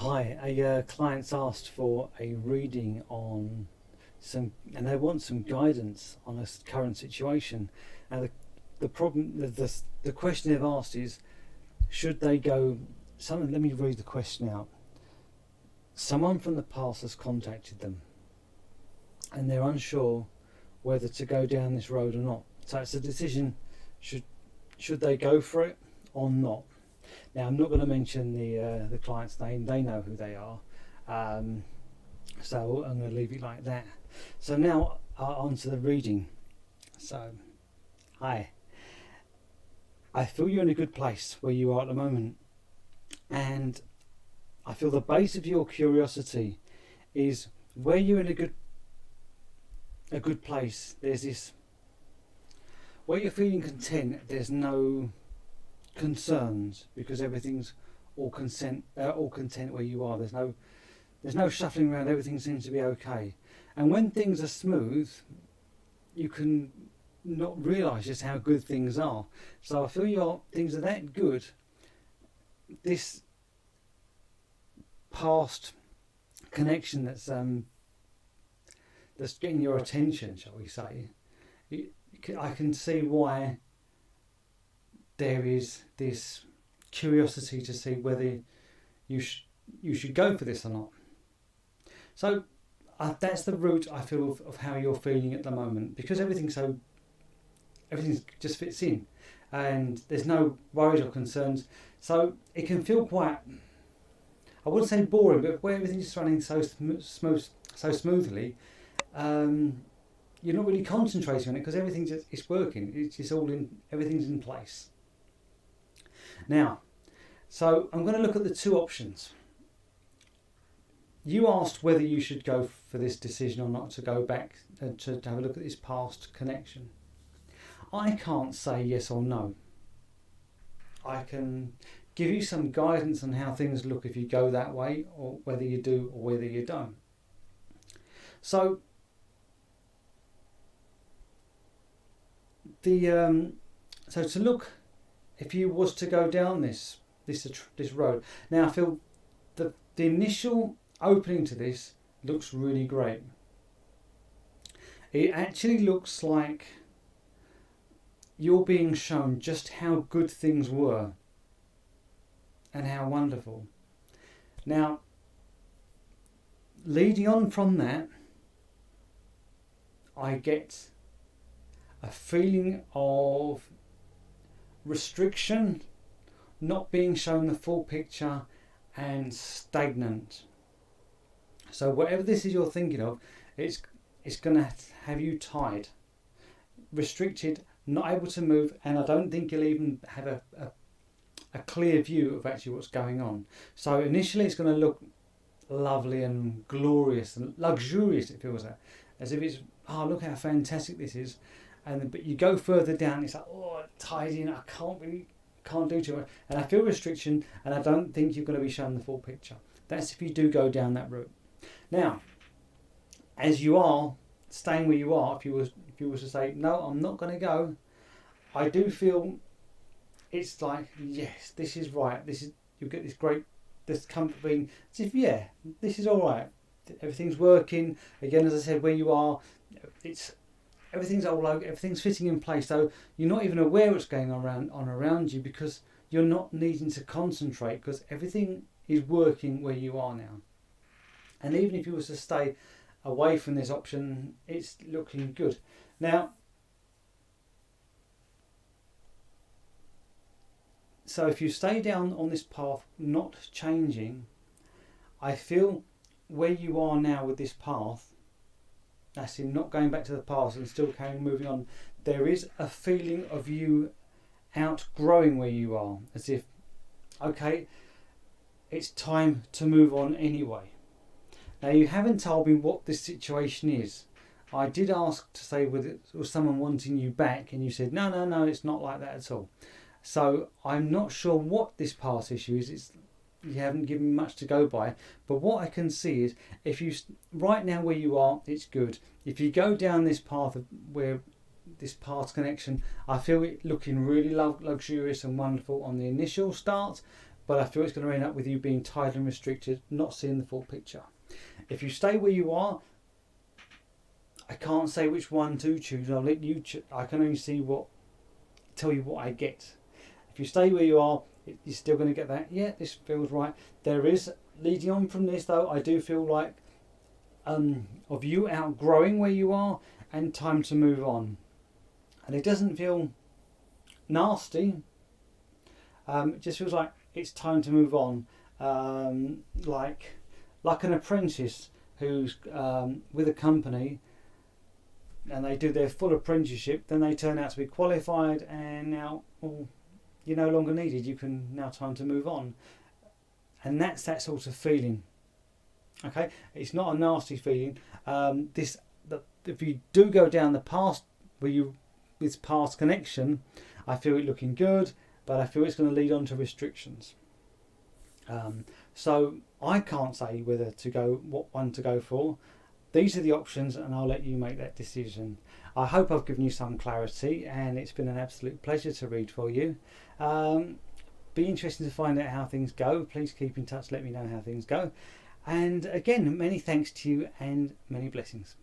Hi, a client's asked for a reading on and they want some guidance on a current situation. Now, the problem, the question they've asked is, should they go? Let me read the question out. Someone from the past has contacted them, and they're unsure whether to go down this road or not. So it's a decision: should they go for it or not? Now, I'm not going to mention the client's name. They know who they are. So I'm going to leave it like that. So now on to the reading. So, hi. I feel you're in a good place where you are at the moment. And I feel the base of your curiosity is where you're in a good place. There's this, where you're feeling content, there's no concerns because everything's all content where you are. There's no shuffling around. Everything seems to be okay. And when things are smooth, you can not realise just how good things are. So I feel things are that good. This past connection that's getting your attention, shall we say, I can see why there is this curiosity to see whether you should go for this or not. So that's the root, I feel, of how you're feeling at the moment, because everything just fits in, and there's no worries or concerns. So it can feel quite, I wouldn't say boring, but where everything's just running so smoothly, you're not really concentrating on it because everything's it's working. It's all in, everything's in place. Now, so I'm going to look at the two options. You asked whether you should go for this decision or not, to go back to have a look at this past connection. I can't say yes or no. I can give you some guidance on how things look if you go that way, or whether you do or whether you don't. So to look, if you was to go down this road. Now I feel the initial opening to this looks really great. It actually looks like you're being shown just how good things were and how wonderful. Now, leading on from that, I get a feeling of restriction, not being shown the full picture, and stagnant. So whatever this is you're thinking of, it's going to have you tied, restricted, not able to move, and I don't think you'll even have a clear view of actually what's going on. So initially it's going to look lovely and glorious and luxurious, it feels like, as if it's, oh, look how fantastic this is. But you go further down, it's like, oh, tied in, I can't do too much, and I feel restriction, and I don't think you're going to be shown the full picture. That's if you do go down that route. Now, as you are staying where you are, if you was to say no, I'm not going to go, I do feel it's like, yes, this is right. You get this comfort feeling. As if, yeah, this is all right. Everything's working. Again, as I said, where you are, everything's fitting in place. So you're not even aware what's going on around you, because you're not needing to concentrate, because everything is working where you are now. And even if you was to stay away from this option, it's looking good. Now, so if you stay down on this path, not changing, I feel where you are now with this path, that's in not going back to the past and still moving on, there is a feeling of you outgrowing where you are, as if, okay, it's time to move on anyway. Now, you haven't told me what this situation is. I did ask to say whether it was someone wanting you back, and you said no, it's not like that at all. So I'm not sure what this past issue is. You haven't given me much to go by, but what I can see is, if you right now where you are, it's good. If you go down this path of where this past connection, I feel it looking really luxurious and wonderful on the initial start, but I feel it's going to end up with you being tied and restricted, not seeing the full picture. If you stay where you are, I can't say which one to choose. I'll let you I can only tell you what I get. If you stay where you are, you're still going to get that. Yeah, this feels right. There is, leading on from this though, I do feel like of you outgrowing where you are and time to move on. And it doesn't feel nasty. It just feels like it's time to move on. Like an apprentice who's with a company and they do their full apprenticeship, then they turn out to be qualified, and now you're no longer needed. You can now time to move on, and that's that sort of feeling. Okay, it's not a nasty feeling. If you do go down the past this past connection, I feel it looking good, but I feel it's going to lead on to restrictions. So I can't say what one to go for. These are the options, and I'll let you make that decision. I hope I've given you some clarity, and it's been an absolute pleasure to read for you. Be interested to find out how things go. Please keep in touch, let me know how things go. And again, many thanks to you and many blessings.